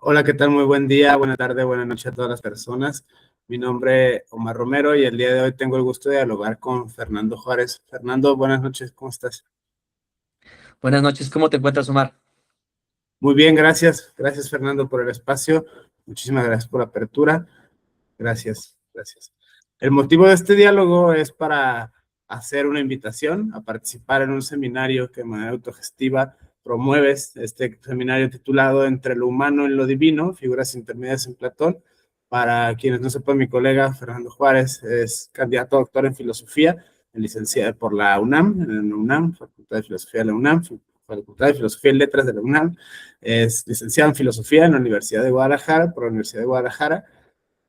Hola, ¿qué tal? Muy buen día, buena tarde, buena noche a todas las personas. Mi nombre es Omar Romero y el día de hoy tengo el gusto de dialogar con Fernando Juárez. Fernando, buenas noches, ¿cómo estás? Buenas noches, ¿cómo te encuentras, Omar? Muy bien, gracias. Gracias, Fernando, por el espacio. Muchísimas gracias por la apertura. Gracias, gracias. El motivo de este diálogo es para hacer una invitación a participar en un seminario que de manera autogestiva promueves, este seminario titulado Entre lo humano y lo divino, figuras intermedias en Platón. Para quienes no sepan, mi colega Fernando Juárez es candidato a doctor en filosofía, licenciado por la UNAM, en la UNAM, Facultad de Filosofía de la UNAM, Facultad de Filosofía y Letras de la UNAM. Es licenciado en filosofía en la Universidad de Guadalajara, por la Universidad de Guadalajara.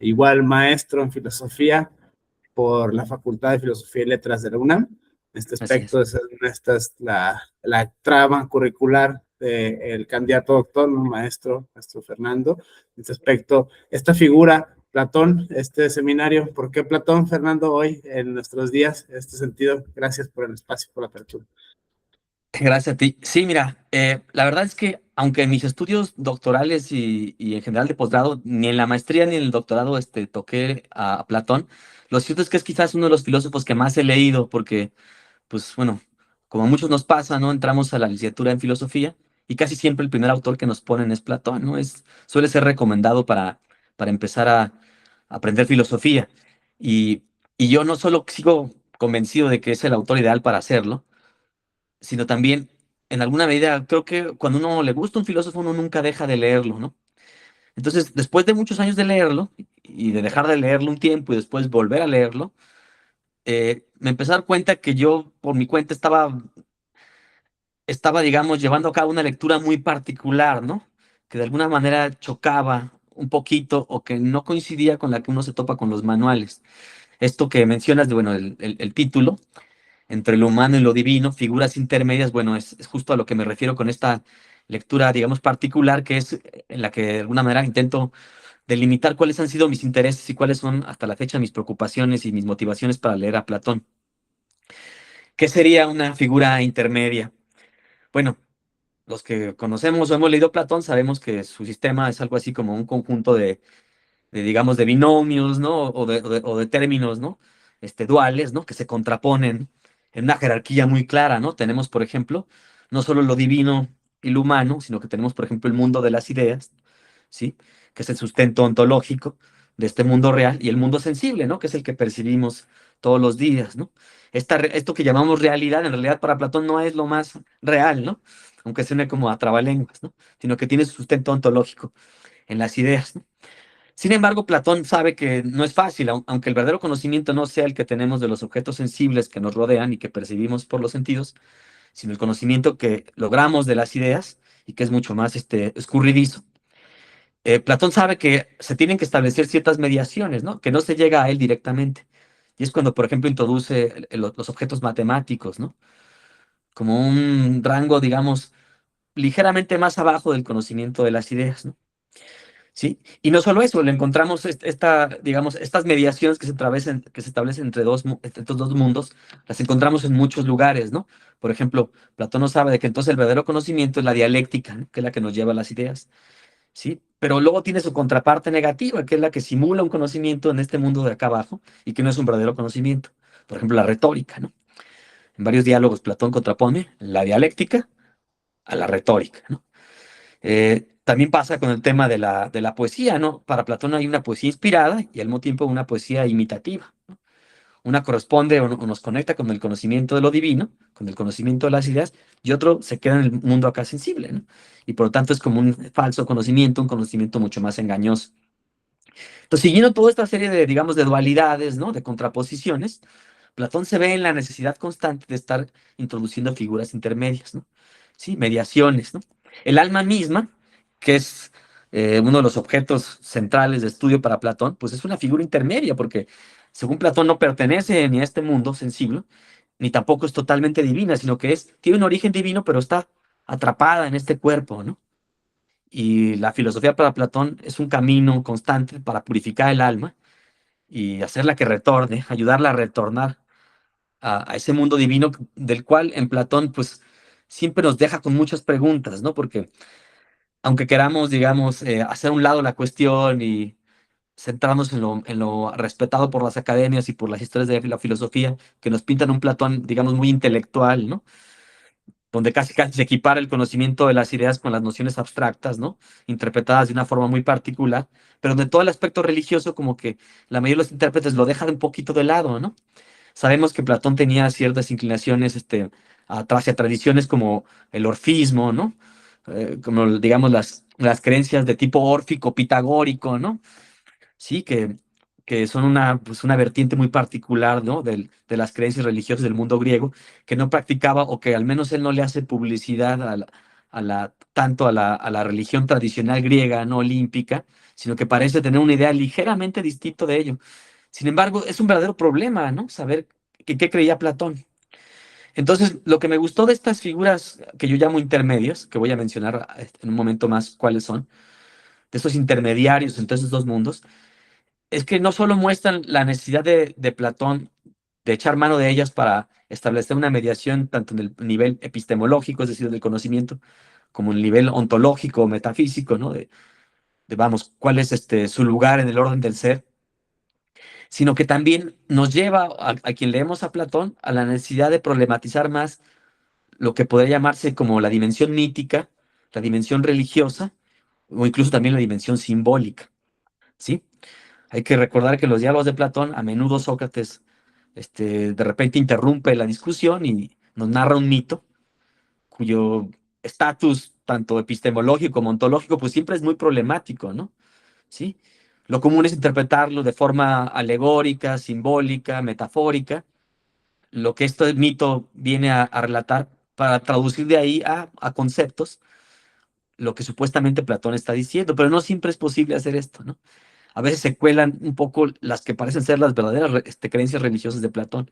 Igual maestro en filosofía por la Facultad de Filosofía y Letras de la UNAM. Este Así es. aspecto, esta es la trama curricular del candidato doctor, maestro Fernando. Este aspecto, esta figura, Platón, este seminario, ¿por qué Platón, Fernando, hoy en nuestros días? En este sentido, gracias por el espacio, por la apertura. Gracias a ti. Sí, mira, la verdad es que aunque en mis estudios doctorales y en general de posgrado, ni en la maestría ni en el doctorado toqué a Platón, lo cierto es que es quizás uno de los filósofos que más he leído porque, pues bueno, como a muchos nos pasa, ¿no? Entramos a la licenciatura en filosofía y casi siempre el primer autor que nos ponen es Platón, ¿no? Suele ser recomendado para empezar a aprender filosofía. Y, y yo no solo sigo convencido de que es el autor ideal para hacerlo, sino también, en alguna medida, creo que cuando uno le gusta un filósofo, uno nunca deja de leerlo, ¿no? Entonces, después de muchos años de leerlo y de dejar de leerlo un tiempo y después volver a leerlo, me empecé a dar cuenta que yo, por mi cuenta, estaba, digamos, llevando a cabo una lectura muy particular, ¿no? Que de alguna manera chocaba un poquito o que no coincidía con la que uno se topa con los manuales. Esto que mencionas de, bueno, el título, entre lo humano y lo divino, figuras intermedias, bueno, es justo a lo que me refiero con esta lectura, digamos, particular, que es en la que de alguna manera intento delimitar cuáles han sido mis intereses y cuáles son hasta la fecha mis preocupaciones y mis motivaciones para leer a Platón. ¿Qué sería una figura intermedia? Bueno, los que conocemos o hemos leído Platón sabemos que su sistema es algo así como un conjunto digamos, de binomios, ¿no? O de términos, ¿no? Duales, ¿no? Que se contraponen en una jerarquía muy clara, ¿no? Tenemos, por ejemplo, no solo lo divino y lo humano, sino que tenemos, por ejemplo, el mundo de las ideas, ¿sí? Que es el sustento ontológico de este mundo real, y el mundo sensible, ¿no? Que es el que percibimos todos los días, ¿no? Esto que llamamos realidad, en realidad para Platón no es lo más real, ¿no? Aunque suene como a trabalenguas, ¿no? Sino que tiene su sustento ontológico en las ideas, ¿no? Sin embargo, Platón sabe que no es fácil, aunque el verdadero conocimiento no sea el que tenemos de los objetos sensibles que nos rodean y que percibimos por los sentidos, sino el conocimiento que logramos de las ideas y que es mucho más escurridizo. Platón sabe que se tienen que establecer ciertas mediaciones, ¿no? Que no se llega a él directamente. Y es cuando, por ejemplo, introduce los objetos matemáticos, ¿no? Como un rango, digamos, ligeramente más abajo del conocimiento de las ideas, ¿no? ¿Sí? Y no solo eso, le encontramos digamos, estas mediaciones que se establecen entre estos dos mundos, las encontramos en muchos lugares, ¿no? Por ejemplo, Platón nos sabe de que entonces el verdadero conocimiento es la dialéctica, ¿no? Que es la que nos lleva a las ideas, ¿sí? Pero luego tiene su contraparte negativa, que es la que simula un conocimiento en este mundo de acá abajo y que no es un verdadero conocimiento. Por ejemplo, la retórica, ¿no? En varios diálogos Platón contrapone la dialéctica a la retórica, ¿no? También pasa con el tema de la poesía, ¿no? Para Platón hay una poesía inspirada y al mismo tiempo una poesía imitativa, ¿no? Una corresponde o nos conecta con el conocimiento de lo divino, con el conocimiento de las ideas, y otro se queda en el mundo acá sensible, ¿no? Y por lo tanto es como un falso conocimiento, un conocimiento mucho más engañoso. Entonces, siguiendo toda esta serie de, digamos, de dualidades, ¿no? De contraposiciones, Platón se ve en la necesidad constante de estar introduciendo figuras intermedias, ¿no? Sí, mediaciones, ¿no? El alma misma, que es uno de los objetos centrales de estudio para Platón, pues es una figura intermedia, porque según Platón no pertenece ni a este mundo sensible, ni tampoco es totalmente divina, sino que tiene un origen divino, pero está atrapada en este cuerpo, ¿no? Y la filosofía para Platón es un camino constante para purificar el alma y hacerla que retorne, ayudarla a retornar a ese mundo divino del cual en Platón pues siempre nos deja con muchas preguntas, ¿no? Porque aunque queramos, digamos, hacer a un lado la cuestión y centrarnos en lo respetado por las academias y por las historias de la filosofía, que nos pintan un Platón, digamos, muy intelectual, ¿no? Donde casi casi se equipara el conocimiento de las ideas con las nociones abstractas, ¿no? Interpretadas de una forma muy particular, pero donde todo el aspecto religioso, como que la mayoría de los intérpretes lo dejan un poquito de lado, ¿no? Sabemos que Platón tenía ciertas inclinaciones, hacia tradiciones como el orfismo, ¿no? Como, digamos, las creencias de tipo órfico, pitagórico, ¿no? Sí, que son pues una vertiente muy particular, ¿no? De las creencias religiosas del mundo griego, que no practicaba o que al menos él no le hace publicidad tanto a la religión tradicional griega, no olímpica, sino que parece tener una idea ligeramente distinta de ello. Sin embargo, es un verdadero problema, ¿no? Saber qué creía Platón. Entonces, lo que me gustó de estas figuras que yo llamo intermedios, que voy a mencionar en un momento más cuáles son, de estos intermediarios entre esos dos mundos, es que no solo muestran la necesidad de Platón de echar mano de ellas para establecer una mediación tanto en el nivel epistemológico, es decir, del conocimiento, como en el nivel ontológico, metafísico, ¿no? Vamos, cuál es su lugar en el orden del ser, sino que también nos lleva a quien leemos a Platón a la necesidad de problematizar más lo que podría llamarse como la dimensión mítica, la dimensión religiosa o incluso también la dimensión simbólica, ¿sí? Hay que recordar que los diálogos de Platón, a menudo Sócrates, de repente interrumpe la discusión y nos narra un mito cuyo estatus, tanto epistemológico como ontológico, pues siempre es muy problemático, ¿no? ¿Sí? Lo común es interpretarlo de forma alegórica, simbólica, metafórica, lo que este mito viene a relatar para traducir de ahí a conceptos lo que supuestamente Platón está diciendo, pero no siempre es posible hacer esto, ¿no? A veces se cuelan un poco las que parecen ser las verdaderas creencias religiosas de Platón,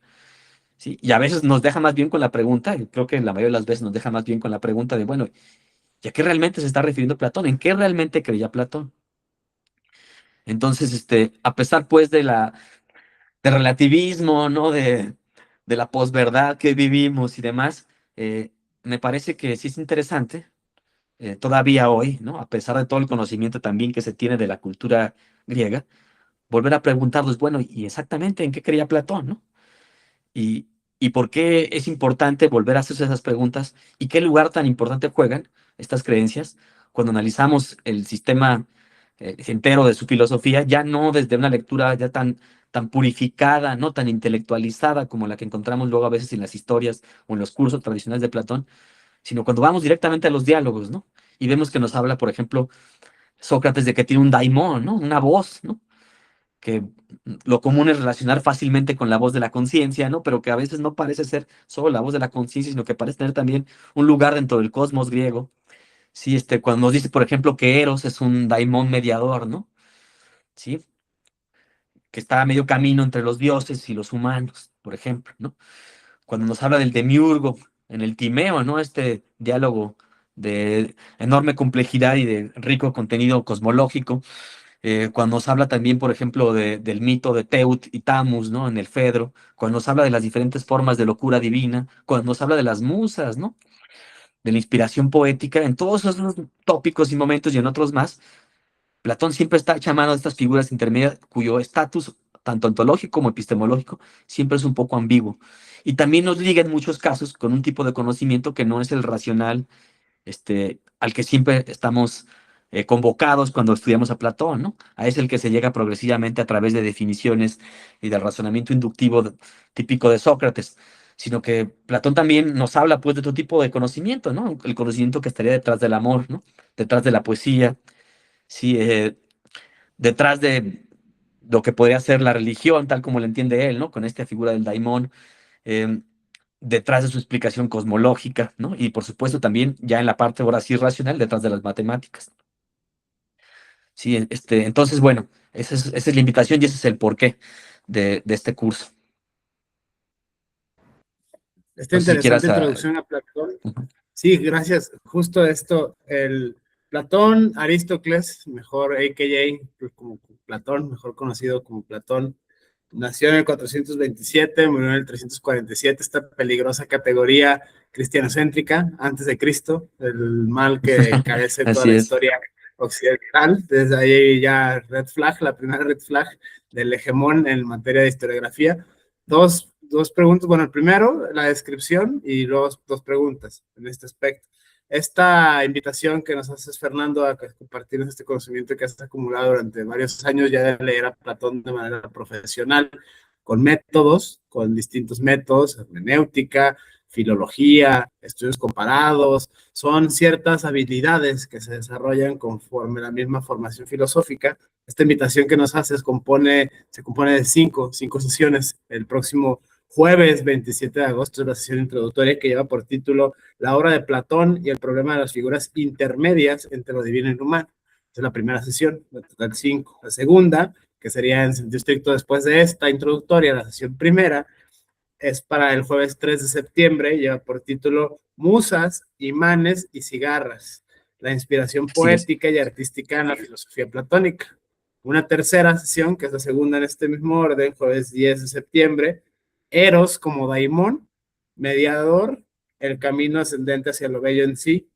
¿sí? Y a veces nos deja más bien con la pregunta, y creo que la mayoría de las veces nos deja más bien con la pregunta de, bueno, ¿y a qué realmente se está refiriendo Platón? ¿En qué realmente creía Platón? Entonces, a pesar pues de relativismo, ¿no? De la posverdad que vivimos y demás, me parece que sí es interesante, todavía hoy, ¿no? A pesar de todo el conocimiento también que se tiene de la cultura griega, volver a preguntarnos, bueno, ¿y exactamente en qué creía Platón, no? Y, y por qué es importante volver a hacerse esas preguntas y qué lugar tan importante juegan estas creencias cuando analizamos el sistema entero de su filosofía, ya no desde una lectura ya tan purificada, no tan intelectualizada como la que encontramos luego a veces en las historias o en los cursos tradicionales de Platón, sino cuando vamos directamente a los diálogos, ¿no? Y vemos que nos habla, por ejemplo, Sócrates de que tiene un daimón, ¿no? Una voz, ¿no? Que lo común es relacionar fácilmente con la voz de la conciencia, ¿no? Pero que a veces no parece ser solo la voz de la conciencia, sino que parece tener también un lugar dentro del cosmos griego. Sí, cuando nos dice, por ejemplo, que Eros es un daimón mediador, ¿no? Sí, que está a medio camino entre los dioses y los humanos, por ejemplo, ¿no? Cuando nos habla del demiurgo en el Timeo, ¿no? Este diálogo de enorme complejidad y de rico contenido cosmológico, cuando nos habla también, por ejemplo, del mito de Teut y Tamus, ¿no? En el Fedro, cuando nos habla de las diferentes formas de locura divina, cuando nos habla de las musas, ¿no? De la inspiración poética, en todos esos tópicos y momentos y en otros más, Platón siempre está llamando a estas figuras intermedias cuyo estatus, tanto ontológico como epistemológico, siempre es un poco ambiguo. Y también nos liga en muchos casos con un tipo de conocimiento que no es el racional, al que siempre estamos convocados cuando estudiamos a Platón, ¿no? A ese el que se llega progresivamente a través de definiciones y del razonamiento inductivo típico de Sócrates, sino que Platón también nos habla pues de otro tipo de conocimiento, ¿no? El conocimiento que estaría detrás del amor, ¿no? Detrás de la poesía, sí, detrás de lo que podría ser la religión, tal como lo entiende él, ¿no? Con esta figura del daimón, eh, detrás de su explicación cosmológica, ¿no? Y por supuesto también ya en la parte ahora sí racional, detrás de las matemáticas. Sí, entonces, bueno, esa es la invitación y ese es el porqué de este curso. Esta No sé si interesante quieras... introducción a Platón. Ujú. Sí, gracias. Justo esto, el Platón, Aristócles, mejor AKA, pues como Platón, mejor conocido como Platón, nació en el 427, murió en el 347, esta peligrosa categoría cristianocéntrica, antes de Cristo, el mal que carece toda Así la es. historia occidental. Desde ahí ya red flag, la primera red flag del hegemón en materia de historiografía. Dos preguntas. Bueno, el primero, la descripción, y luego dos preguntas en este aspecto. Esta invitación que nos haces, Fernando, a compartirnos este conocimiento que has acumulado durante varios años ya de leer a Platón de manera profesional, con métodos, con distintos métodos, hermenéutica, filología, estudios comparados, son ciertas habilidades que se desarrollan conforme la misma formación filosófica. Esta invitación que nos haces se compone de cinco sesiones. El próximo jueves 27 de agosto es la sesión introductoria que lleva por título La obra de Platón y el problema de las figuras intermedias entre lo divino y lo humano. Esa es la primera sesión, en total 5. La segunda, que sería en sentido estricto después de esta introductoria, la sesión primera, es para el jueves 3 de septiembre, lleva por título Musas, imanes y cigarras, la inspiración poética y artística en la filosofía platónica. Una tercera sesión, que es la segunda en este mismo orden, jueves 10 de septiembre, Eros como daimón, mediador, el camino ascendente hacia lo bello en sí.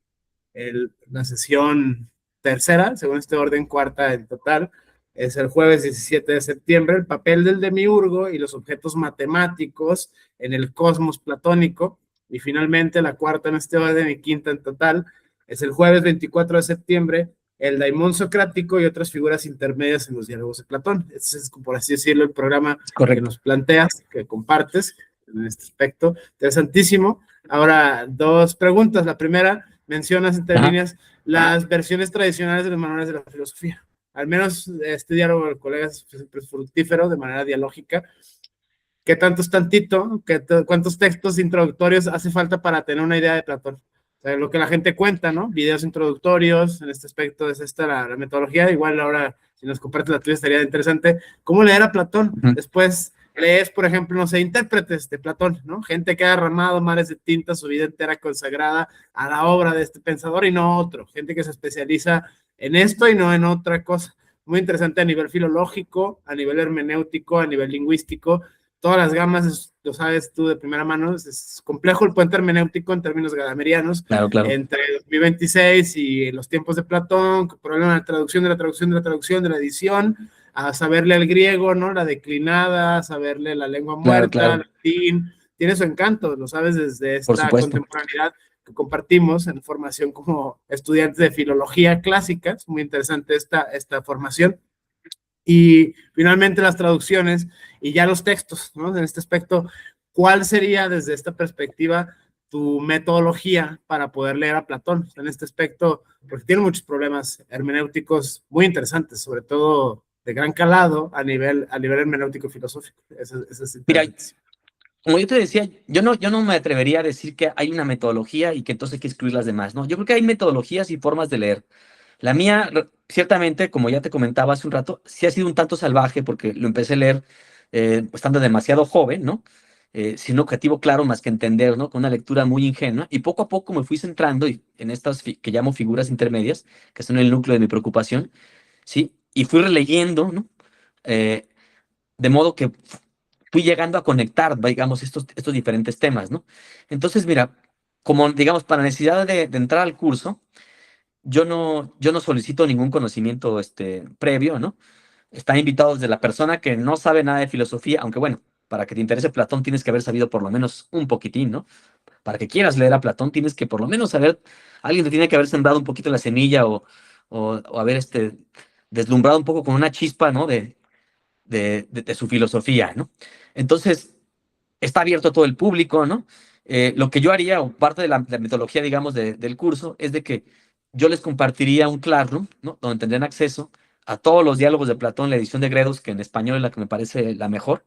La sesión tercera, según este orden, cuarta en total, es el jueves 17 de septiembre, el papel del demiurgo y los objetos matemáticos en el cosmos platónico. Y finalmente, la cuarta en este orden y quinta en total, es el jueves 24 de septiembre, el daimón socrático y otras figuras intermedias en los diálogos de Platón. Ese es, por así decirlo, el programa que nos planteas, que compartes en este aspecto. Interesantísimo. Ahora, dos preguntas. La primera, mencionas entre líneas las versiones tradicionales de los manuales de la filosofía. Al menos este diálogo del colega es fructífero de manera dialógica. ¿Qué tanto es tantito? ¿Cuántos textos introductorios hace falta para tener una idea de Platón? O sea, lo que la gente cuenta, ¿no? Videos introductorios, en este aspecto es esta la metodología. Igual ahora, si nos compartes la tuya, estaría interesante. ¿Cómo leer a Platón? Después lees, por ejemplo, no sé, intérpretes de Platón, ¿no? Gente que ha derramado mares de tinta su vida entera consagrada a la obra de este pensador y no otro. Gente que se especializa en esto y no en otra cosa. Muy interesante a nivel filológico, a nivel hermenéutico, a nivel lingüístico. Todas las gamas, lo sabes tú de primera mano, es complejo el puente hermenéutico en términos gadamerianos, claro. Entre 2026 y los tiempos de Platón, problema de la traducción, de la edición, a saberle al griego, ¿no? La declinada, a saberle la lengua muerta, latín, tiene su encanto, lo sabes desde esta contemporaneidad que compartimos en formación como estudiantes de filología clásica, es muy interesante esta formación. Y finalmente las traducciones y ya los textos, ¿no? En este aspecto, ¿cuál sería desde esta perspectiva tu metodología para poder leer a Platón en este aspecto? Porque tiene muchos problemas hermenéuticos muy interesantes, sobre todo de gran calado a nivel hermenéutico filosófico. Eso es Mira, como yo te decía, yo no me atrevería a decir que hay una metodología y que entonces hay que excluir las demás, ¿no? Yo creo que hay metodologías y formas de leer. La mía, ciertamente, como ya te comentaba hace un rato, sí ha sido un tanto salvaje porque lo empecé a leer estando demasiado joven, ¿no? Sin un objetivo claro más que entender, ¿no? Con una lectura muy ingenua. Y poco a poco me fui centrando en estas que llamo figuras intermedias, que son el núcleo de mi preocupación, ¿sí? Y fui releyendo, ¿no? De modo que fui llegando a conectar, digamos, estos diferentes temas, ¿no? Entonces, mira, como, digamos, para necesidad de entrar al curso, yo no solicito ningún conocimiento previo, ¿no? Está invitado desde la persona que no sabe nada de filosofía, aunque bueno, para que te interese Platón tienes que haber sabido por lo menos un poquitín, ¿no? Para que quieras leer a Platón tienes que por lo menos saber, alguien te tiene que haber sembrado un poquito la semilla o haber deslumbrado un poco con una chispa, ¿no? De su filosofía, ¿no? Entonces, está abierto a todo el público, ¿no? Lo que yo haría, o parte de la metodología, digamos, del curso, es de que yo les compartiría un Classroom, ¿no? Donde tendrían acceso a todos los diálogos de Platón, la edición de Gredos, que en español es la que me parece la mejor.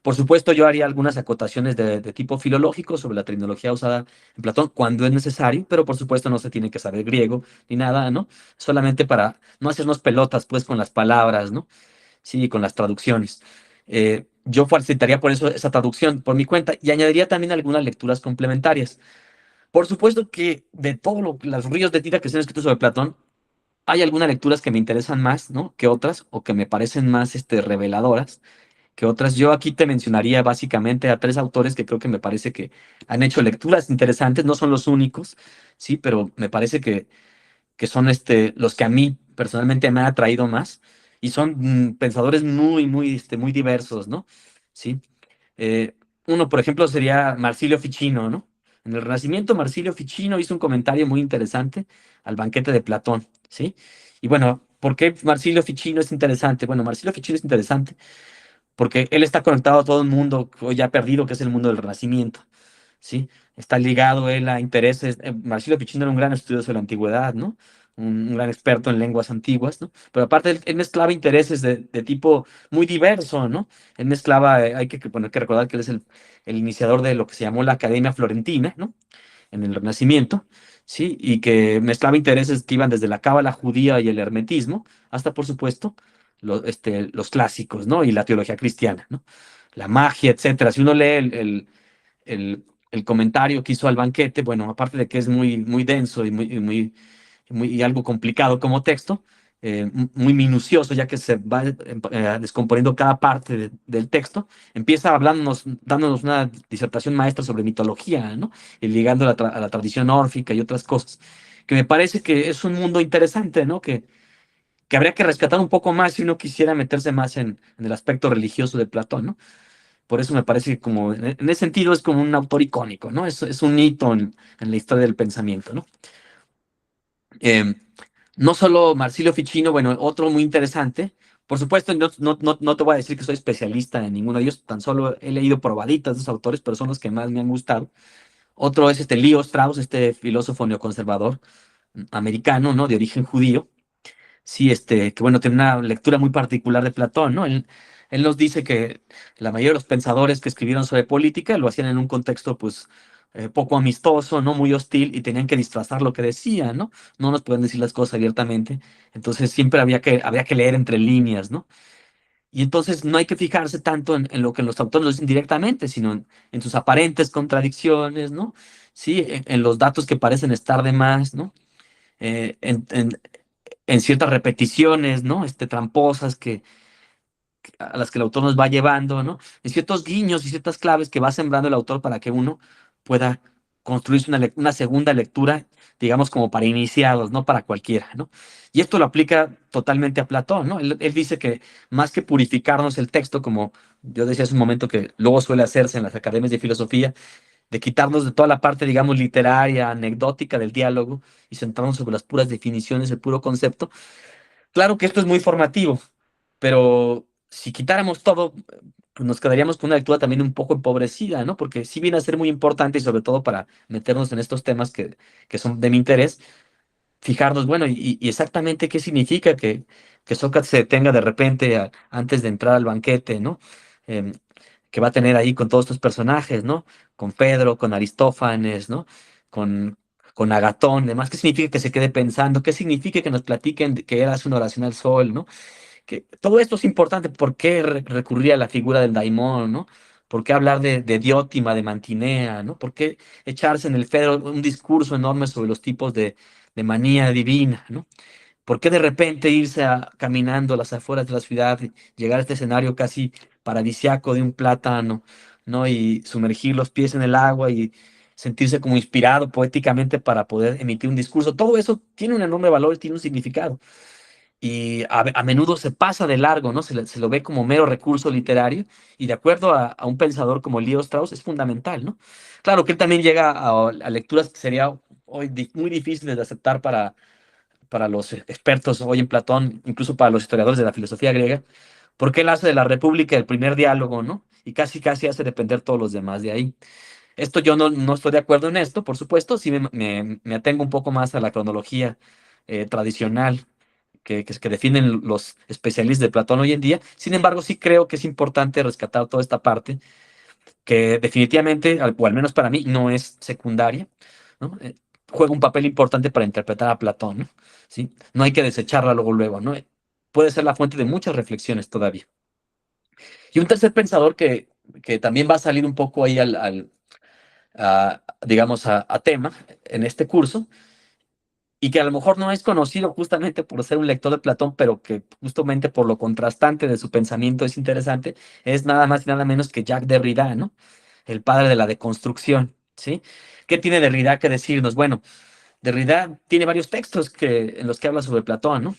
Por supuesto, yo haría algunas acotaciones de tipo filológico sobre la terminología usada en Platón cuando es necesario, pero por supuesto no se tiene que saber griego ni nada, ¿no? Solamente para no hacernos pelotas, pues, con las palabras, ¿no? Sí, con las traducciones. Yo facilitaría por eso esa traducción por mi cuenta y añadiría también algunas lecturas complementarias. Por supuesto que de todos los ríos de tinta que se han escrito sobre Platón, hay algunas lecturas que me interesan más, ¿no? Que otras o que me parecen más reveladoras. que otras. Yo aquí te mencionaría básicamente a tres autores que creo que me parece que han hecho lecturas interesantes, no son los únicos, sí, pero me parece que son los que a mí personalmente me han atraído más y son pensadores muy diversos, ¿no? Sí. Eh, Uno, por ejemplo, sería Marsilio Ficino, ¿no? En el Renacimiento, Marsilio Ficino hizo un comentario muy interesante al banquete de Platón, ¿sí? Y bueno, ¿por qué Marsilio Ficino es interesante? Bueno, Marsilio Ficino es interesante porque él está conectado a todo el mundo hoy ya perdido, que es el mundo del Renacimiento, ¿sí? Está ligado él a intereses. Marsilio Ficino era un gran estudioso de la antigüedad, ¿no? Un gran experto en lenguas antiguas, ¿no? Pero aparte él mezclaba intereses de tipo muy diverso, ¿no? Él mezclaba, hay que recordar que él es el iniciador de lo que se llamó la Academia Florentina, ¿no? En el Renacimiento, ¿sí? Y que mezclaba intereses que iban desde la cábala judía y el hermetismo hasta, por supuesto, los clásicos, ¿no? Y la teología cristiana, ¿no? La magia, etcétera. Si uno lee el, el comentario que hizo al banquete, bueno, aparte de que es muy denso y algo complicado como texto, muy minucioso, ya que se va descomponiendo cada parte del texto, empieza hablándonos, dándonos una disertación maestra sobre mitología, ¿no? Y ligando a la tradición órfica y otras cosas, que me parece que es un mundo interesante, ¿no? Que habría que rescatar un poco más si uno quisiera meterse más en el aspecto religioso de Platón, ¿no? Por eso me parece que como, en ese sentido es como un autor icónico, ¿no? Es un hito en la historia del pensamiento, ¿no? Eh, no solo Marsilio Ficino, bueno, otro muy interesante. Por supuesto, no te voy a decir que soy especialista en ninguno de ellos, tan solo he leído probaditas de esos autores, pero son los que más me han gustado. Otro es Leo Strauss, este filósofo neoconservador americano, ¿no? De origen judío. Sí, que bueno, tiene una lectura muy particular de Platón, ¿no? Él nos dice que la mayoría de los pensadores que escribieron sobre política lo hacían en un contexto, pues, poco amistoso, ¿no? Muy hostil y tenían que disfrazar lo que decían, ¿no? No nos pueden decir las cosas abiertamente. Entonces siempre había que leer entre líneas, ¿no? Y entonces no hay que fijarse tanto en lo que los autores nos dicen directamente, sino en sus aparentes contradicciones, ¿no? Sí, en los datos que parecen estar de más, ¿no? Eh, en, en- en ciertas repeticiones, ¿no? Tramposas a las que el autor nos va llevando, ¿no? En ciertos guiños y ciertas claves que va sembrando el autor para que uno pueda construirse una segunda lectura, digamos, como para iniciados, no para cualquiera, ¿no? Y esto lo aplica totalmente a Platón, ¿no? Él dice que más que purificarnos el texto, como yo decía hace un momento que luego suele hacerse en las academias de filosofía, de quitarnos de toda la parte, digamos, literaria, anecdótica del diálogo y centrarnos sobre las puras definiciones, el puro concepto. Claro que esto es muy formativo, pero si quitáramos todo, pues nos quedaríamos con una lectura también un poco empobrecida, ¿no? Porque sí viene a ser muy importante y sobre todo para meternos en estos temas que son de mi interés, fijarnos, bueno, y exactamente qué significa que Sócrates se detenga de repente antes de entrar al banquete, ¿no? Em, que va a tener ahí con todos estos personajes, ¿no? Con Pedro, con Aristófanes, ¿no? Con, con Agatón, demás, ¿qué significa que se quede pensando? ¿Qué significa que nos platiquen que él hace una oración al sol, ¿no? Que todo esto es importante. ¿Por qué recurrir a la figura del daimón, ¿no? ¿Por qué hablar de Diótima, de Mantinea, ¿no? ¿Por qué echarse en el Fedro un discurso enorme sobre los tipos de manía divina, ¿no? ¿Por qué de repente irse caminando a las afueras de la ciudad, y llegar a este escenario casi paradisiaco de un plátano, ¿no? Y sumergir los pies en el agua y sentirse como inspirado poéticamente para poder emitir un discurso? Todo eso tiene un enorme valor y tiene un significado. Y a menudo se pasa de largo, ¿no? Se lo ve como mero recurso literario y de acuerdo a un pensador como Leo Strauss es fundamental, ¿no? Claro que él también llega a lecturas que sería hoy muy difíciles de aceptar para los expertos hoy en Platón, incluso para los historiadores de la filosofía griega, porque él hace de la República el primer diálogo, ¿no? Y casi hace depender todos los demás de ahí. Esto yo no estoy de acuerdo en esto, por supuesto, sí me atengo un poco más a la cronología tradicional que definen los especialistas de Platón hoy en día. Sin embargo, sí creo que es importante rescatar toda esta parte que definitivamente, o al menos para mí, no es secundaria, ¿no? Juega un papel importante para interpretar a Platón, ¿no? ¿Sí? No hay que desecharla luego, ¿no? Puede ser la fuente de muchas reflexiones todavía. Y un tercer pensador que también va a salir un poco ahí digamos, a tema en este curso, y que a lo mejor no es conocido justamente por ser un lector de Platón, pero que justamente por lo contrastante de su pensamiento es interesante, es nada más y nada menos que Jacques Derrida, ¿no? El padre de la deconstrucción, ¿sí? ¿Qué tiene Derrida que decirnos? Bueno, Derrida tiene varios textos en los que habla sobre Platón, ¿no?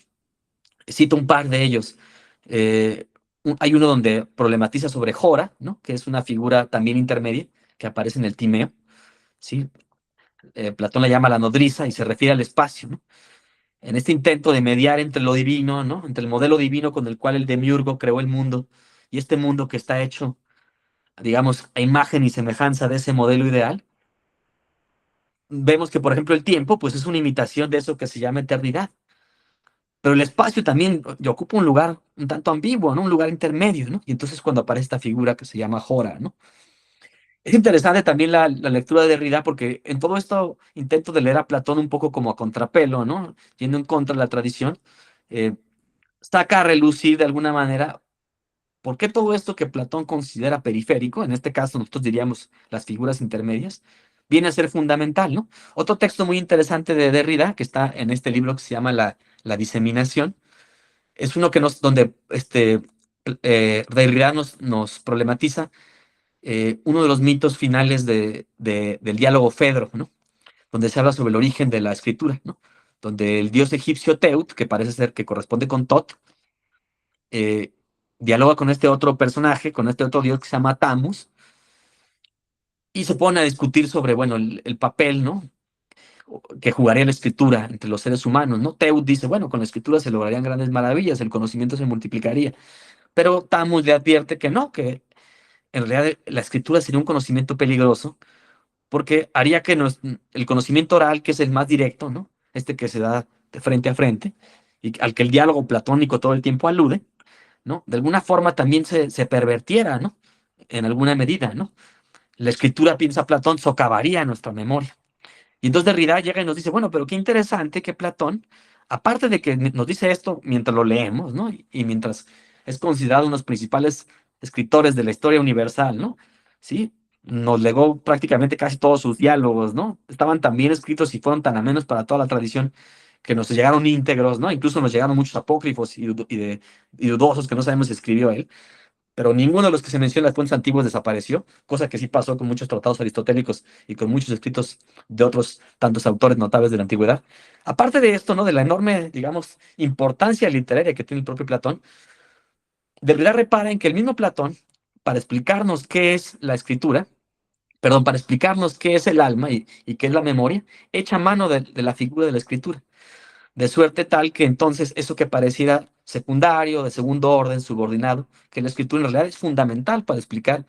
Cito un par de ellos. Eh, Hay uno donde problematiza sobre Jora, ¿no? Que es una figura también intermedia que aparece en el Timeo, ¿sí? Platón la llama la nodriza y se refiere al espacio, ¿no? En este intento de mediar entre lo divino, ¿no? Entre el modelo divino con el cual el demiurgo creó el mundo y este mundo que está hecho, digamos, a imagen y semejanza de ese modelo ideal, vemos que, por ejemplo, el tiempo, pues es una imitación de eso que se llama eternidad. Pero el espacio también ocupa un lugar un tanto ambiguo, ¿no? Un lugar intermedio, ¿no? Y entonces cuando aparece esta figura que se llama Jora, ¿no? Es interesante también la lectura de Derrida porque en todo esto intento de leer a Platón un poco como a contrapelo, ¿no? Yendo en contra de la tradición, eh, saca a relucir de alguna manera por qué todo esto que Platón considera periférico, en este caso nosotros diríamos las figuras intermedias, viene a ser fundamental, ¿no? Otro texto muy interesante de Derrida, que está en este libro que se llama La diseminación, es uno que donde Derrida nos problematiza uno de los mitos finales del diálogo Fedro, ¿no? Donde se habla sobre el origen de la escritura, ¿no? Donde el dios egipcio Teut, que parece ser que corresponde con Tot, eh, dialoga con este otro personaje, con este otro dios que se llama Tamus, y se pone a discutir sobre, bueno, el papel, ¿no? Que jugaría la escritura entre los seres humanos, ¿no? Teut dice, bueno, con la escritura se lograrían grandes maravillas, el conocimiento se multiplicaría, pero Tamus le advierte que no, que en realidad la escritura sería un conocimiento peligroso porque haría que el conocimiento oral, que es el más directo, ¿no? Este que se da de frente a frente, y al que el diálogo platónico todo el tiempo alude, ¿no? De alguna forma también se pervertiera, ¿no? En alguna medida, ¿no? La escritura, piensa Platón, socavaría nuestra memoria. Y entonces Derrida llega y nos dice, bueno, pero qué interesante que Platón, aparte de que nos dice esto mientras lo leemos, ¿no? Y mientras es considerado uno de los principales escritores de la historia universal, ¿no? Sí, nos legó prácticamente casi todos sus diálogos, ¿no? Estaban tan bien escritos y fueron tan amenos para toda la tradición que nos llegaron íntegros, ¿no? Incluso nos llegaron muchos apócrifos y dudosos que no sabemos si escribió él, pero ninguno de los que se menciona en las fuentes antiguas desapareció, cosa que sí pasó con muchos tratados aristotélicos y con muchos escritos de otros tantos autores notables de la antigüedad. Aparte de esto, ¿no? De la enorme, digamos, importancia literaria que tiene el propio Platón, Derrida repara en que el mismo Platón, para explicarnos qué es la escritura, perdón, para explicarnos qué es el alma y qué es la memoria, echa mano de la figura de la escritura, de suerte tal que entonces eso que pareciera secundario, de segundo orden, subordinado, que la escritura en realidad es fundamental para explicar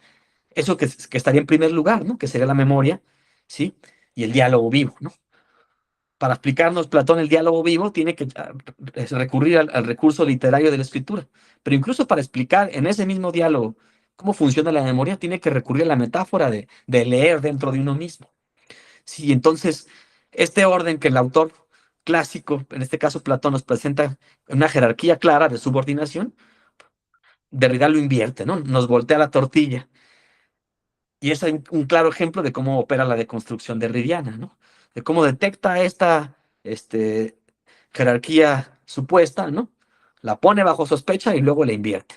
eso que estaría en primer lugar, ¿no? Que sería la memoria, ¿sí? Y el diálogo vivo, ¿no? Para explicarnos Platón el diálogo vivo, tiene que recurrir al recurso literario de la escritura. Pero incluso para explicar en ese mismo diálogo cómo funciona la memoria, tiene que recurrir a la metáfora de leer dentro de uno mismo. Sí, entonces, este orden que el autor clásico, en este caso Platón, nos presenta en una jerarquía clara de subordinación, Derrida lo invierte, ¿no? Nos voltea la tortilla. Y es un claro ejemplo de cómo opera la deconstrucción derridiana, ¿no? De cómo detecta esta este, jerarquía supuesta, ¿no? La pone bajo sospecha y luego la invierte.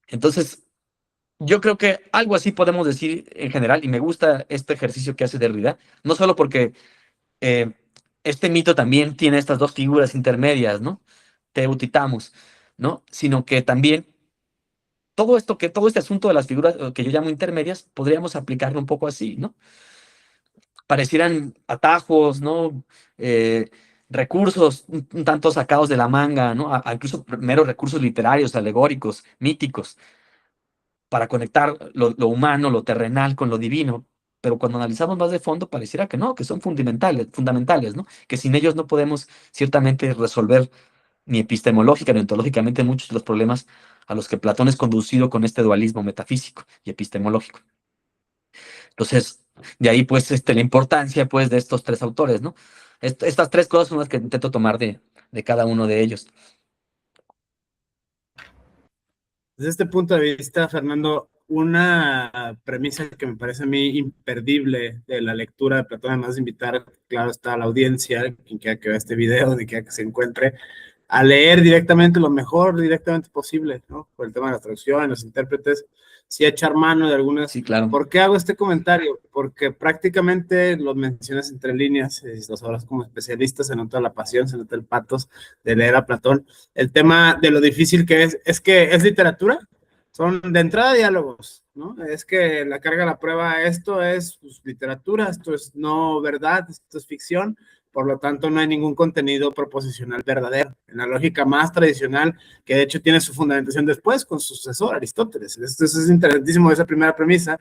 Entonces, yo creo que algo así podemos decir en general, y me gusta este ejercicio que hace Derrida, no solo porque eh, este mito también tiene estas dos figuras intermedias, ¿no? Teutitamus, ¿no? Sino que también todo este asunto de las figuras que yo llamo intermedias, podríamos aplicarlo un poco así, ¿no? Parecieran atajos, ¿no? Eh, Recursos un tanto sacados de la manga, ¿no? A incluso meros recursos literarios, alegóricos, míticos, para conectar lo humano, lo terrenal con lo divino. Pero cuando analizamos más de fondo, pareciera que no, que son fundamentales, ¿no? Que sin ellos no podemos ciertamente resolver ni epistemológica ni ontológicamente muchos de los problemas a los que Platón es conducido con este dualismo metafísico y epistemológico. Entonces, de ahí pues la importancia pues de estos tres autores, ¿no? Estas tres cosas son las que intento tomar de cada uno de ellos. Desde este punto de vista, Fernando, una premisa que me parece a mí imperdible de la lectura de Platón, además de invitar, claro está, a la audiencia, quien quiera que vea este video, de que se encuentre, a leer directamente lo mejor directamente posible, ¿no? Por el tema de la traducción, los intérpretes, sí echar mano de algunas. Sí, claro. ¿Por qué hago este comentario? Porque prácticamente lo mencionas entre líneas, los hablas como especialistas, se nota la pasión, se nota el patos de leer a Platón. El tema de lo difícil que es que es literatura, son de entrada diálogos, ¿no? Es que la carga la prueba, esto es pues, literatura, esto es no verdad, esto es ficción, por lo tanto no hay ningún contenido proposicional verdadero, en la lógica más tradicional, que de hecho tiene su fundamentación después con su sucesor Aristóteles. Esto es interesantísimo esa primera premisa.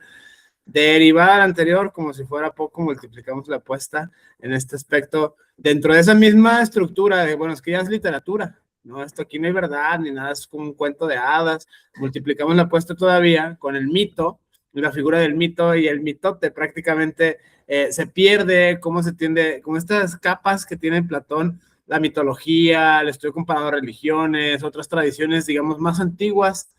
Derivar al anterior, como si fuera poco, multiplicamos la apuesta en este aspecto, dentro de esa misma estructura de, bueno, es que ya es literatura, no, esto aquí no hay verdad ni nada, es como un cuento de hadas. Multiplicamos la apuesta todavía con el mito, y la figura del mito y el mitote prácticamente se pierde, cómo se tiende, con estas capas que tiene Platón, la mitología, le estoy comparando religiones, otras tradiciones, digamos, más antiguas,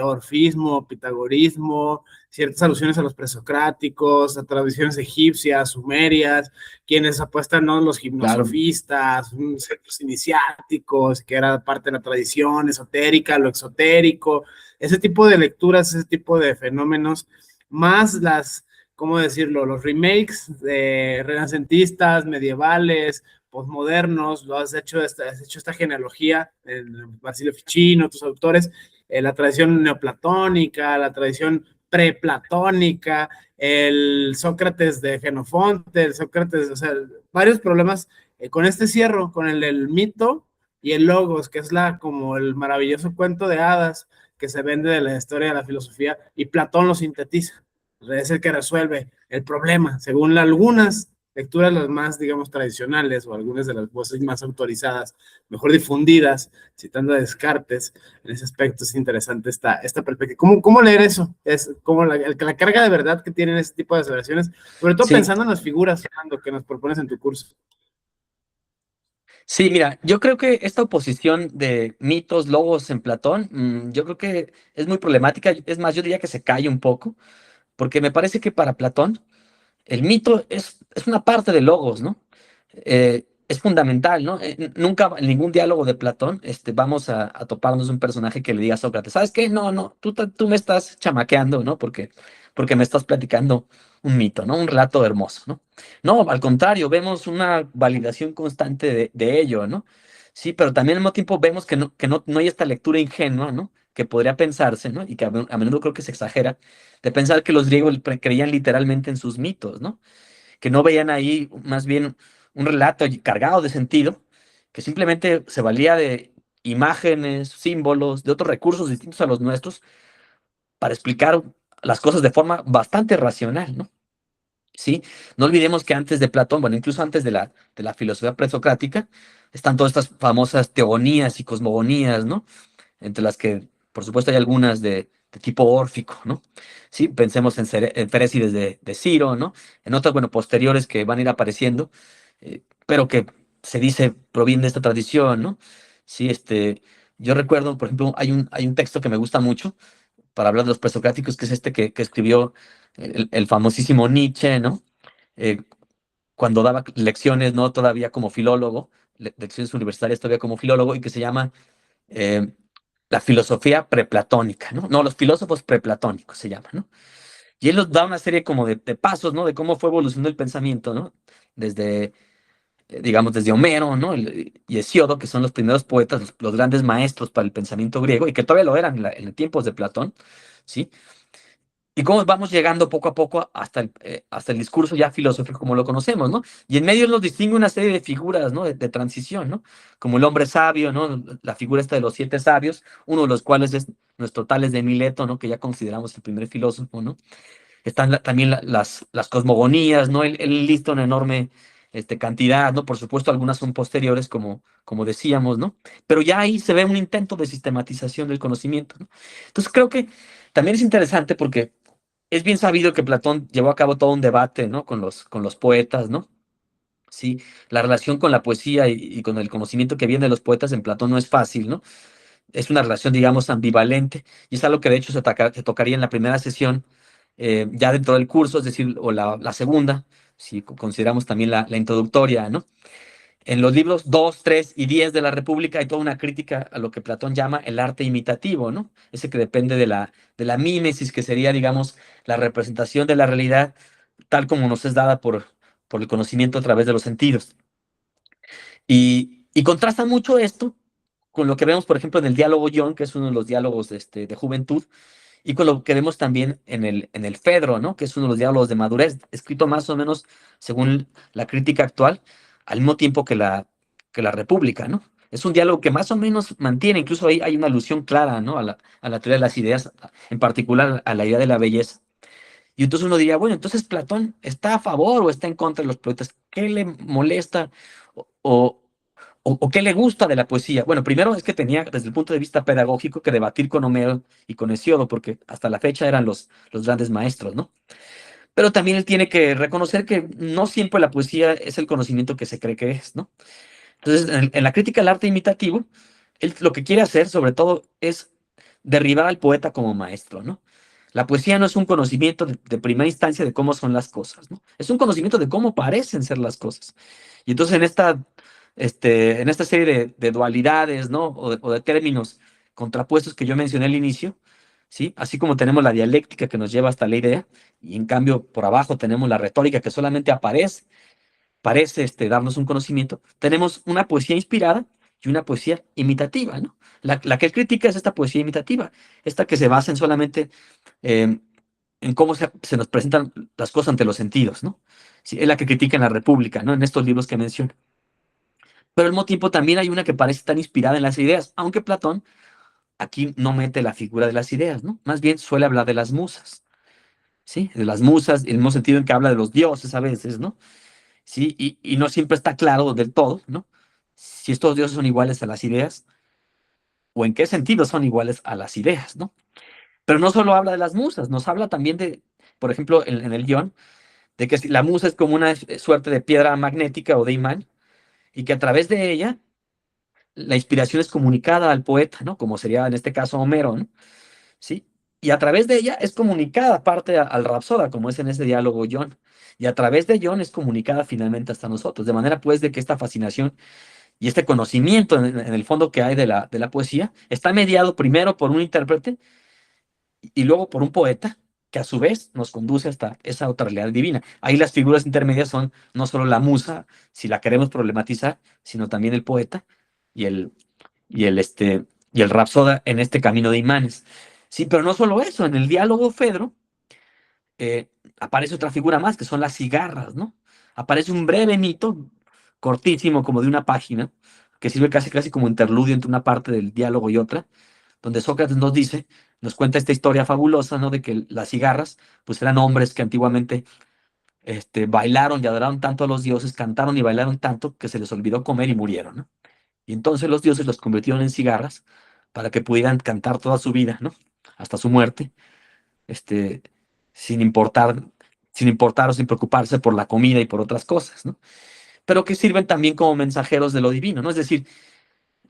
orfismo, pitagorismo, ciertas alusiones a los presocráticos, a tradiciones egipcias, sumerias, quienes apuestan, ¿no? Los gimnosofistas, claro, centros iniciáticos, que era parte de la tradición esotérica, lo exotérico, ese tipo de lecturas, ese tipo de fenómenos, más las, ¿cómo decirlo? Los remakes de renacentistas, medievales, postmodernos, lo has hecho esta genealogía, Basilio Ficino, otros autores, la tradición neoplatónica, la tradición preplatónica, el Sócrates de Jenofonte, el Sócrates, o sea, varios problemas con este cierro, con el mito y el logos, que es como el maravilloso cuento de hadas que se vende de la historia de la filosofía, y Platón lo sintetiza, es el que resuelve el problema, según algunas lecturas las más, digamos, tradicionales o algunas de las voces más autorizadas, mejor difundidas, citando a Descartes. En ese aspecto es interesante esta perspectiva. ¿Cómo leer eso? Es como la carga de verdad que tienen ese tipo de aseveraciones, sobre todo pensando en las figuras, Fernando, que nos propones en tu curso. Sí, mira, yo creo que esta oposición de mitos, logos en Platón, yo creo que es muy problemática. Es más, yo diría que se cae un poco, porque me parece que para Platón el mito es una parte de logos, ¿no? Es fundamental, ¿no? Nunca en ningún diálogo de Platón vamos a toparnos un personaje que le diga a Sócrates, ¿sabes qué? No, no, tú me estás chamaqueando, ¿no? Porque me estás platicando un mito, ¿no? Un relato hermoso, ¿no? No, al contrario, vemos una validación constante de ello, ¿no? Sí, pero también al mismo tiempo vemos que no hay esta lectura ingenua, ¿no? Que podría pensarse, ¿no? Y que a menudo creo que se exagera, de pensar que los griegos creían literalmente en sus mitos, ¿no? Que no veían ahí más bien un relato cargado de sentido, que simplemente se valía de imágenes, símbolos, de otros recursos distintos a los nuestros para explicar las cosas de forma bastante racional, ¿no? Sí, no olvidemos que antes de Platón, bueno, incluso antes de la filosofía presocrática, están todas estas famosas teogonías y cosmogonías, ¿no? Entre las que, por supuesto, hay algunas de tipo órfico, ¿no? Sí, pensemos en Ferécides de Ciro, ¿no? En otras, bueno, posteriores que van a ir apareciendo, pero que se dice provienen de esta tradición, ¿no? Sí, yo recuerdo, por ejemplo, hay un texto que me gusta mucho para hablar de los presocráticos, que es que escribió el famosísimo Nietzsche, ¿no? Eh, Cuando daba lecciones, ¿no? Todavía como filólogo, lecciones universitarias todavía como filólogo, y que se llama eh, la filosofía preplatónica, ¿no? No, los filósofos preplatónicos se llama, ¿no? Y él nos da una serie como de pasos, ¿no? De cómo fue evolucionando el pensamiento, ¿no? Desde, digamos, desde Homero, ¿no? Y Hesíodo, que son los primeros poetas, los grandes maestros para el pensamiento griego, y que todavía lo eran en tiempos de Platón, ¿sí? Y cómo vamos llegando poco a poco hasta el discurso ya filosófico como lo conocemos, ¿no? Y en medio nos distingue una serie de figuras, ¿no? De transición, ¿no? Como el hombre sabio, ¿no? La figura esta de los siete sabios, uno de los cuales es nuestro Tales de Mileto, ¿no? Que ya consideramos el primer filósofo, ¿no? Están también las cosmogonías, ¿no? Él lista una enorme cantidad, ¿no? Por supuesto, algunas son posteriores, como decíamos, ¿no? Pero ya ahí se ve un intento de sistematización del conocimiento, ¿no? Entonces creo que también es interesante porque es bien sabido que Platón llevó a cabo todo un debate, ¿no? Con los poetas, ¿no? Sí, la relación con la poesía y con el conocimiento que viene de los poetas en Platón no es fácil, ¿no? es una relación, digamos, ambivalente, y es algo que de hecho se tocaría en la primera sesión, ya dentro del curso, es decir, o la segunda, si consideramos también la introductoria, ¿no? En los libros 2, 3 y 10 de la República hay toda una crítica a lo que Platón llama el arte imitativo, ¿no? Ese que depende de la mímesis, que sería, digamos, la representación de la realidad tal como nos es dada por el conocimiento a través de los sentidos. Y contrasta mucho esto con lo que vemos, por ejemplo, en el diálogo Ion, que es uno de los diálogos de juventud, y con lo que vemos también en el Fedro, ¿no? Que es uno de los diálogos de madurez, escrito más o menos según la crítica actual, al mismo tiempo que la República, ¿no? Es un diálogo que más o menos mantiene, incluso ahí hay una alusión clara, ¿no? A la teoría de las ideas, en particular a la idea de la belleza. Y entonces uno diría, bueno, entonces Platón está a favor o está en contra de los poetas. ¿Qué le molesta o, o, o qué le gusta de la poesía? Bueno, primero es que tenía, desde el punto de vista pedagógico, que debatir con Homero y con Hesíodo, porque hasta la fecha eran los grandes maestros, ¿no? Pero también él tiene que reconocer que no siempre la poesía es el conocimiento que se cree que es, ¿no? Entonces, en la crítica al arte imitativo, él lo que quiere hacer, sobre todo, es derribar al poeta como maestro, ¿no? La poesía no es un conocimiento de primera instancia de cómo son las cosas, ¿no? Es un conocimiento de cómo parecen ser las cosas. Y entonces en esta serie de dualidades, ¿no? O de términos contrapuestos que yo mencioné al inicio, ¿sí? Así como tenemos la dialéctica que nos lleva hasta la idea, y en cambio por abajo tenemos la retórica que solamente parece darnos un conocimiento, tenemos una poesía inspirada y una poesía imitativa, ¿no? La que él critica es esta poesía imitativa, esta que se basa en solamente eh, en cómo se nos presentan las cosas ante los sentidos, ¿no? Sí, es la que critica en la República, ¿no? En estos libros que menciono. Pero al mismo tiempo también hay una que parece estar inspirada en las ideas, aunque Platón aquí no mete la figura de las ideas, ¿no? Más bien suele hablar de las musas, ¿sí? De las musas, en el mismo sentido en que habla de los dioses a veces, ¿no? ¿Sí? Y no siempre está claro del todo, ¿no? Si estos dioses son iguales a las ideas o en qué sentido son iguales a las ideas, ¿no? Pero no solo habla de las musas, nos habla también de, por ejemplo, en el guión, de que la musa es como una suerte de piedra magnética o de imán y que a través de ella la inspiración es comunicada al poeta, ¿no? Como sería en este caso Homero, ¿no? ¿Sí? Y a través de ella es comunicada parte al Rapsoda, como es en ese diálogo John. Y a través de John es comunicada finalmente hasta nosotros. De manera pues de que esta fascinación y este conocimiento en el fondo que hay de la poesía está mediado primero por un intérprete y luego por un poeta que a su vez nos conduce hasta esa otra realidad divina. Ahí las figuras intermedias son no solo la musa, si la queremos problematizar, sino también el poeta y el, y el, este, y el rapsoda en este camino de imanes. Sí, pero no solo eso, en el diálogo Fedro eh, aparece otra figura más, que son las cigarras, ¿no? Aparece un breve mito, cortísimo, como de una página, que sirve casi, casi como interludio entre una parte del diálogo y otra, donde Sócrates nos cuenta esta historia fabulosa, ¿no? De que las cigarras, pues eran hombres que antiguamente bailaron y adoraron tanto a los dioses, cantaron y bailaron tanto que se les olvidó comer y murieron, ¿no? Y entonces los dioses los convirtieron en cigarras para que pudieran cantar toda su vida, ¿no? Hasta su muerte, este, sin importar, sin importar o sin preocuparse por la comida y por otras cosas, ¿no? Pero que sirven también como mensajeros de lo divino, ¿no? Es decir,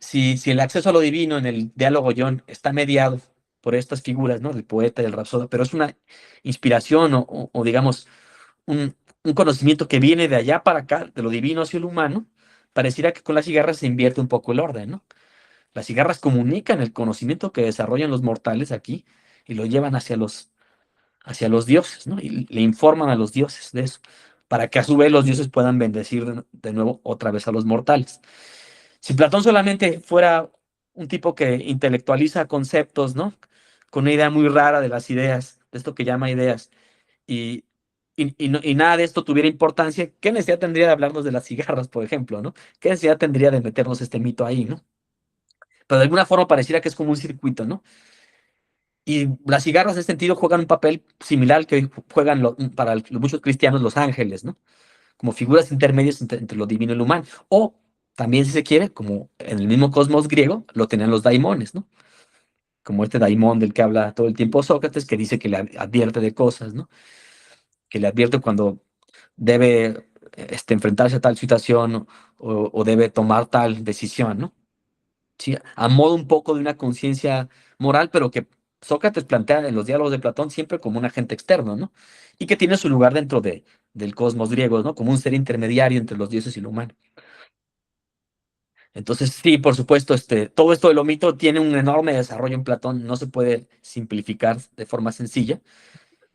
si el acceso a lo divino en el diálogo John está mediado por estas figuras, ¿no? Del poeta y el rapsoda, pero es una inspiración o digamos, un conocimiento que viene de allá para acá, de lo divino hacia lo humano, pareciera que con las cigarras se invierte un poco el orden, ¿no? Las cigarras comunican el conocimiento que desarrollan los mortales aquí y lo llevan hacia los dioses, ¿no? Y le informan a los dioses de eso, para que a su vez los dioses puedan bendecir de nuevo otra vez a los mortales. Si Platón solamente fuera un tipo que intelectualiza conceptos, ¿no? Con una idea muy rara de las ideas, de esto que llama ideas, y, y nada de esto tuviera importancia, ¿qué necesidad tendría de hablarnos de las cigarras, por ejemplo, ¿no? ¿Qué necesidad tendría de meternos este mito ahí, ¿no? Pero de alguna forma pareciera que es como un circuito, ¿no? Y las cigarras en este sentido juegan un papel similar al que hoy juegan para muchos cristianos los ángeles, ¿no? Como figuras intermedias entre lo divino y lo humano. O también, si se quiere, como en el mismo cosmos griego, lo tenían los daimones, ¿no? Como este daimón del que habla todo el tiempo Sócrates, que dice que le advierte de cosas, ¿no? Que le advierte cuando debe enfrentarse a tal situación o debe tomar tal decisión, ¿no? ¿sí? A modo un poco de una conciencia moral, pero que Sócrates plantea en los diálogos de Platón siempre como un agente externo, ¿no? Y que tiene su lugar dentro del cosmos griego, ¿no? Como un ser intermediario entre los dioses y lo humano. Entonces, sí, por supuesto, todo esto de lo mito tiene un enorme desarrollo en Platón, no se puede simplificar de forma sencilla,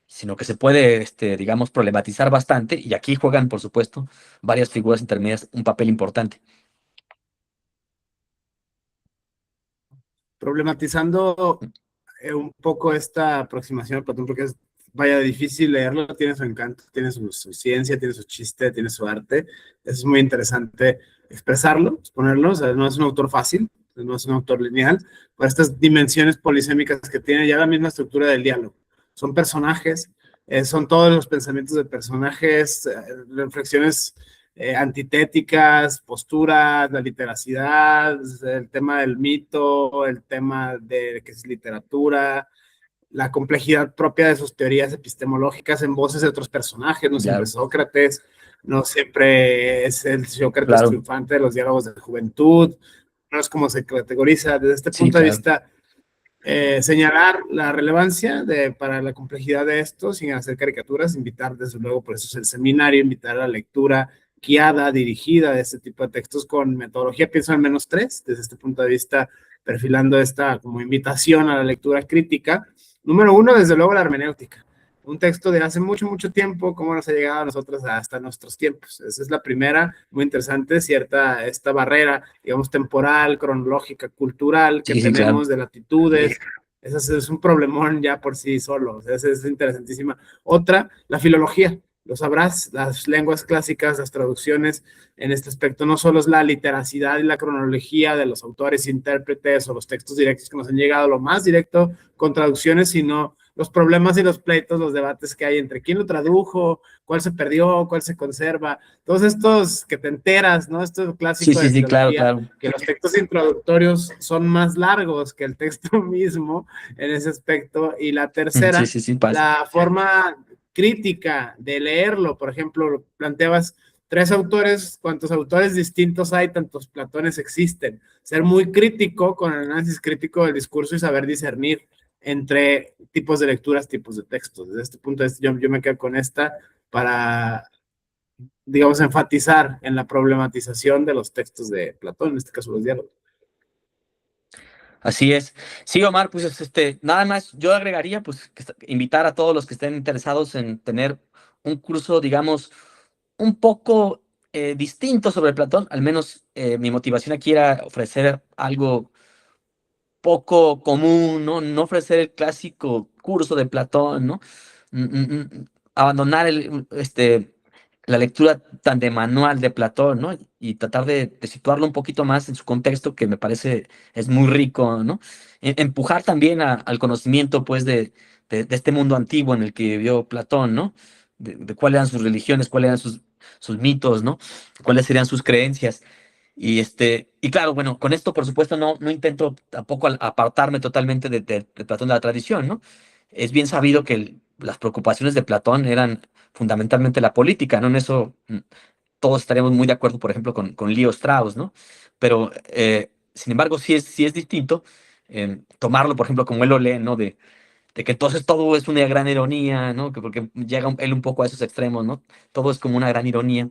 sino que se puede, digamos, problematizar bastante, y aquí juegan, por supuesto, varias figuras intermedias un papel importante. Problematizando un poco esta aproximación a Platón, porque es, vaya, difícil leerlo, tiene su encanto, tiene su ciencia, tiene su chiste, tiene su arte. Es muy interesante expresarlo, exponerlo. O sea, no es un autor fácil, no es un autor lineal, por estas dimensiones polisémicas que tiene ya la misma estructura del diálogo. Son personajes, son todos los pensamientos de personajes, reflexiones antitéticas, posturas, la literacidad, el tema del mito, el tema de que es literatura, la complejidad propia de sus teorías epistemológicas en voces de otros personajes, no siempre Claro, Sócrates, no siempre es el Sócrates claro, triunfante de los diálogos de juventud, no es como se categoriza. Desde este sí, punto de claro. vista, señalar la relevancia para la complejidad de esto, sin hacer caricaturas, invitar, desde luego, por eso es el seminario, invitar a la lectura guiada, dirigida de este tipo de textos con metodología, pienso al menos tres, desde este punto de vista, perfilando esta como invitación a la lectura crítica. Número uno, desde luego, la hermenéutica. Un texto de hace mucho, mucho tiempo, cómo nos ha llegado a nosotros hasta nuestros tiempos. Esa es la primera, muy interesante, esta barrera, digamos, temporal, cronológica, cultural que Sí, sí, claro. tenemos de latitudes. Ese es un problemón ya por sí solo. O sea, esa es interesantísima. Otra, la filología. Lo sabrás, las lenguas clásicas, las traducciones en este aspecto, no solo es la literacidad y la cronología de los autores, intérpretes o los textos directos que nos han llegado, lo más directo con traducciones, sino los problemas y los pleitos, los debates que hay entre quién lo tradujo, cuál se perdió, cuál se conserva, todos estos que te enteras, ¿no? Esto es Sí, clásico sí, de sí, claro, filología, claro. que los textos introductorios son más largos que el texto mismo en ese aspecto. Y la Sí, tercera, sí, sí, pasa. la forma crítica de leerlo, por ejemplo, planteabas tres autores, cuántos autores distintos hay, tantos Platones existen. Ser muy crítico con el análisis crítico del discurso y saber discernir entre tipos de lecturas, tipos de textos. Desde este punto de vista, yo me quedo con esta para, digamos, enfatizar en la problematización de los textos de Platón, en este caso los diálogos. Así es. Sí, Omar, pues nada más yo agregaría, pues, invitar a todos los que estén interesados en tener un curso, digamos, un poco distinto sobre Platón. Al menos mi motivación aquí era ofrecer algo poco común, ¿no? No ofrecer el clásico curso de Platón, ¿no? Abandonar la lectura tan de manual de Platón, ¿no? Y tratar de situarlo un poquito más en su contexto, que me parece es muy rico, ¿no? Empujar también al conocimiento, pues, de este mundo antiguo en el que vivió Platón, ¿no? De cuáles eran sus religiones, cuáles eran sus mitos, ¿no? Cuáles serían sus creencias. Y claro, bueno, con esto, por supuesto, no intento tampoco apartarme totalmente de Platón de la tradición, ¿no? Es bien sabido que las preocupaciones de Platón eran fundamentalmente la política, ¿no? En eso todos estaríamos muy de acuerdo, por ejemplo, con Leo Strauss, ¿no? Pero, sin embargo, sí es distinto tomarlo, por ejemplo, como él lo lee, ¿no? De que entonces todo es una gran ironía, ¿no? Que porque llega él un poco a esos extremos, ¿no? Todo es como una gran ironía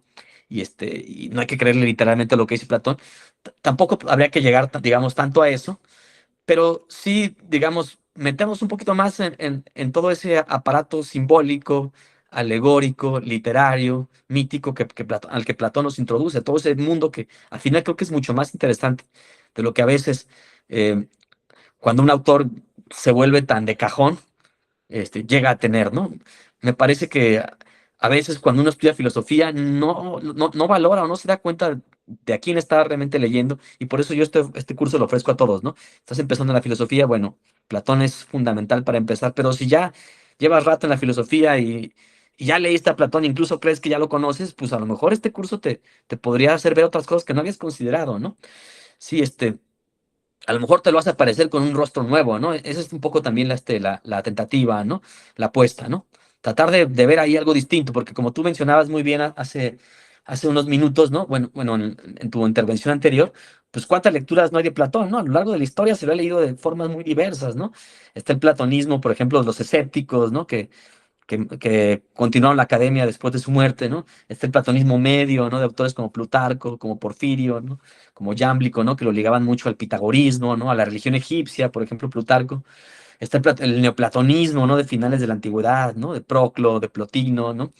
y no hay que creerle literalmente lo que dice Platón. Tampoco habría que llegar, digamos, tanto a eso, pero sí, digamos, metemos un poquito más en todo ese aparato simbólico, alegórico, literario, mítico al que Platón nos introduce, todo ese mundo que al final creo que es mucho más interesante de lo que a veces, cuando un autor se vuelve tan de cajón, llega a tener, ¿no? Me parece que a veces cuando uno estudia filosofía no valora o no se da cuenta de a quién está realmente leyendo, y por eso yo este curso lo ofrezco a todos, ¿no? Estás empezando en la filosofía, bueno, Platón es fundamental para empezar, pero si ya llevas rato en la filosofía y ya leíste a Platón, incluso crees que ya lo conoces, pues a lo mejor este curso te podría hacer ver otras cosas que no habías considerado, ¿no? Sí, a lo mejor te lo hace aparecer con un rostro nuevo, ¿no? Esa es un poco también la tentativa, ¿no? La apuesta, ¿no? Tratar de ver ahí algo distinto, porque como tú mencionabas muy bien hace unos minutos, ¿no? Bueno, en tu intervención anterior, pues cuántas lecturas no hay de Platón, ¿no? A lo largo de la historia se lo ha leído de formas muy diversas, ¿no? Está el platonismo, por ejemplo, los escépticos, ¿no? Que continuaron la academia después de su muerte, ¿no? Está el platonismo medio, ¿no? De autores como Plutarco, como Porfirio, ¿no? Como Jámblico, ¿no? Que lo ligaban mucho al pitagorismo, ¿no? A la religión egipcia, por ejemplo, Plutarco. Está el neoplatonismo, ¿no? De finales de la antigüedad, ¿no? De Proclo, de Plotino, ¿no?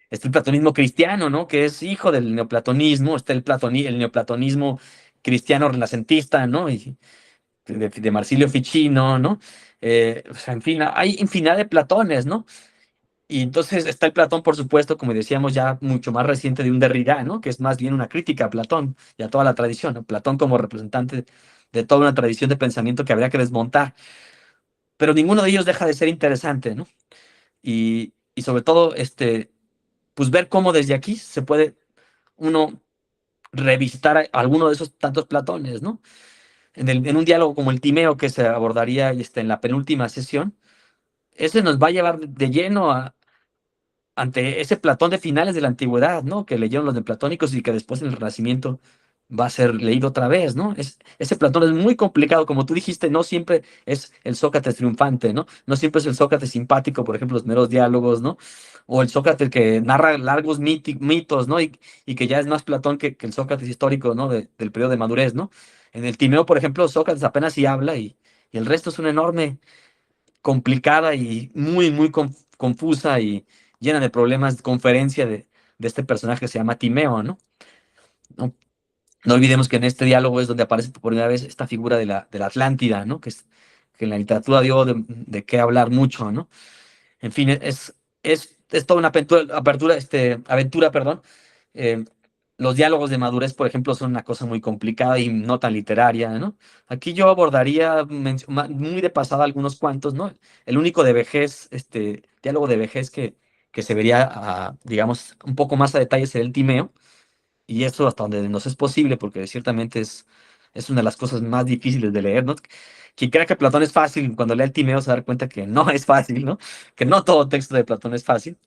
Está el platonismo cristiano, ¿no? Que es hijo del neoplatonismo. Está el neoplatonismo cristiano renacentista, ¿no? Y de Marsilio Ficino, ¿no? O sea, en fin, hay infinidad de Platones, ¿no? Y entonces está el Platón, por supuesto, como decíamos, ya mucho más reciente de un Derrida, ¿no? Que es más bien una crítica a Platón y a toda la tradición, ¿no? Platón como representante de toda una tradición de pensamiento que habría que desmontar. Pero ninguno de ellos deja de ser interesante, ¿no? Y sobre todo, pues ver cómo desde aquí se puede uno revisitar alguno de esos tantos Platones, ¿no? En un diálogo como el Timeo que se abordaría en la penúltima sesión, ese nos va a llevar de lleno ante ese Platón de finales de la antigüedad, ¿no? Que leyeron los neoplatónicos y que después en el Renacimiento va a ser leído otra vez, ¿no? Ese Platón es muy complicado, como tú dijiste, no siempre es el Sócrates triunfante, ¿no? No siempre es el Sócrates simpático, por ejemplo, los meros diálogos, ¿no? O el Sócrates que narra largos mitos, ¿no? Y que ya es más Platón que el Sócrates histórico, ¿no? Del periodo de madurez, ¿no? En el Timeo, por ejemplo, Sócrates apenas sí habla y el resto es una enorme, complicada y muy confusa y llena de problemas, conferencia de este personaje que se llama Timeo, ¿no? No, no olvidemos que en este diálogo es donde aparece por primera vez esta figura de la Atlántida, ¿no? Que en la literatura dio de qué hablar mucho, ¿no? En fin, es toda una aventura, perdón. Eh, los diálogos de madurez, por ejemplo, son una cosa muy complicada y no tan literaria, ¿no? Aquí yo abordaría muy de pasada algunos cuantos, ¿no? El único de vejez, diálogo de vejez que se vería, digamos, un poco más a detalle sería el Timeo, y eso hasta donde nos es posible, porque ciertamente es una de las cosas más difíciles de leer, ¿no? Quien crea que Platón es fácil, cuando lee el Timeo se da cuenta que no es fácil, ¿no? Que no todo texto de Platón es fácil.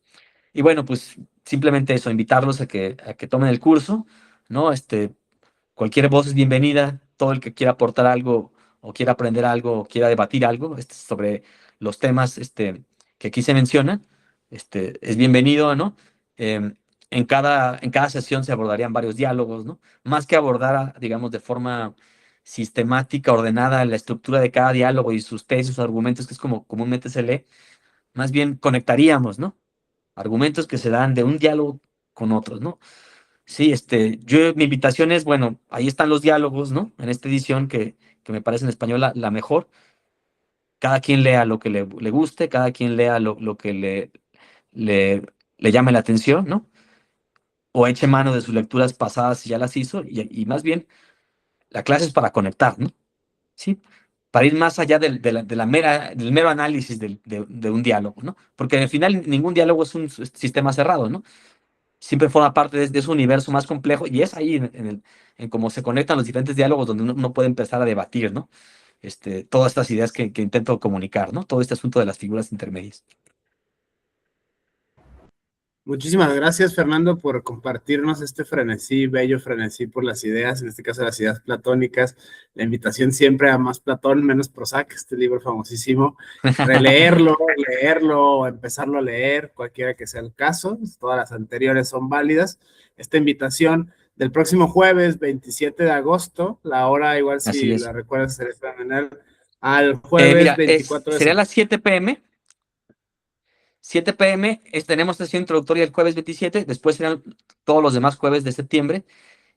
Y bueno, pues simplemente eso, invitarlos a que tomen el curso, ¿no? Cualquier voz es bienvenida, todo el que quiera aportar algo o quiera aprender algo o quiera debatir algo sobre los temas que aquí se mencionan, es bienvenido, ¿no? Em, en cada sesión se abordarían varios diálogos, ¿no? Más que abordar, digamos, de forma sistemática, ordenada, la estructura de cada diálogo y sus tesis, sus argumentos, que es como comúnmente se lee, más bien conectaríamos, ¿no? Argumentos que se dan de un diálogo con otros, ¿no? Sí, mi invitación es, bueno, ahí están los diálogos, ¿no? En esta edición que me parece en español la mejor. Cada quien lea lo que le guste, cada quien lea lo que le, le llame la atención, ¿no? O eche mano de sus lecturas pasadas si ya las hizo, y más bien, la clase es para conectar, ¿no? ¿Sí? Para ir más allá del mero análisis de un diálogo, ¿no? Porque al final ningún diálogo es un sistema cerrado, ¿no? Siempre forma parte de ese universo más complejo y es ahí en cómo se conectan los diferentes diálogos donde uno puede empezar a debatir, ¿no? Todas estas ideas que intento comunicar, ¿no? Todo este asunto de las figuras intermedias. Muchísimas gracias, Fernando, por compartirnos este frenesí, bello frenesí por las ideas, en este caso las ideas platónicas. La invitación siempre a más Platón, menos Prozac, este libro famosísimo. Releerlo, leerlo, empezarlo a leer, cualquiera que sea el caso. Todas las anteriores son válidas. Esta invitación del próximo jueves, 27 de agosto, la hora, igual Así si es. la recuerdas, será al jueves Mira, 24 de sería a septiembre. las 7 p.m. 7 p.m. Tenemos sesión introductoria el jueves 27, después serán todos los demás jueves de septiembre.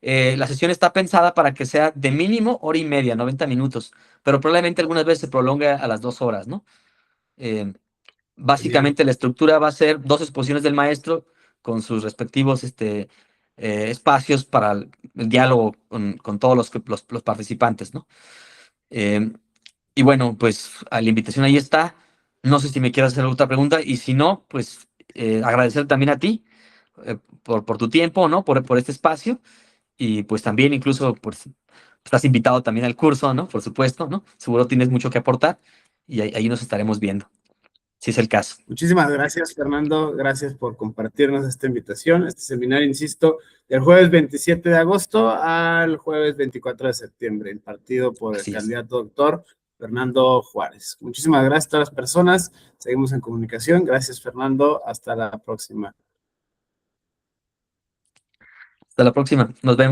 La sesión está pensada para que sea de mínimo hora y media, 90 minutos, pero probablemente algunas veces se prolongue a las 2 horas, ¿no? Eh, Bien. Básicamente la estructura va a ser dos exposiciones del maestro con sus respectivos espacios para el diálogo con todos los participantes, ¿no? Eh, y bueno, pues la invitación ahí está. No sé si me quieres hacer otra pregunta y si no, pues agradecer también a ti por tu tiempo, ¿no? Por este espacio y pues también incluso pues, estás invitado también al curso, ¿no? Por supuesto, ¿no? Seguro tienes mucho que aportar y ahí nos estaremos viendo. si es el caso. Muchísimas gracias, Fernando. Gracias por compartirnos esta invitación. Este seminario, insisto, del jueves 27 de agosto al jueves 24 de septiembre, impartido por el candidato doctor Fernando Juárez. Muchísimas gracias a todas las personas. Seguimos en comunicación. Gracias, Fernando. Hasta la próxima. Hasta la próxima. Nos vemos.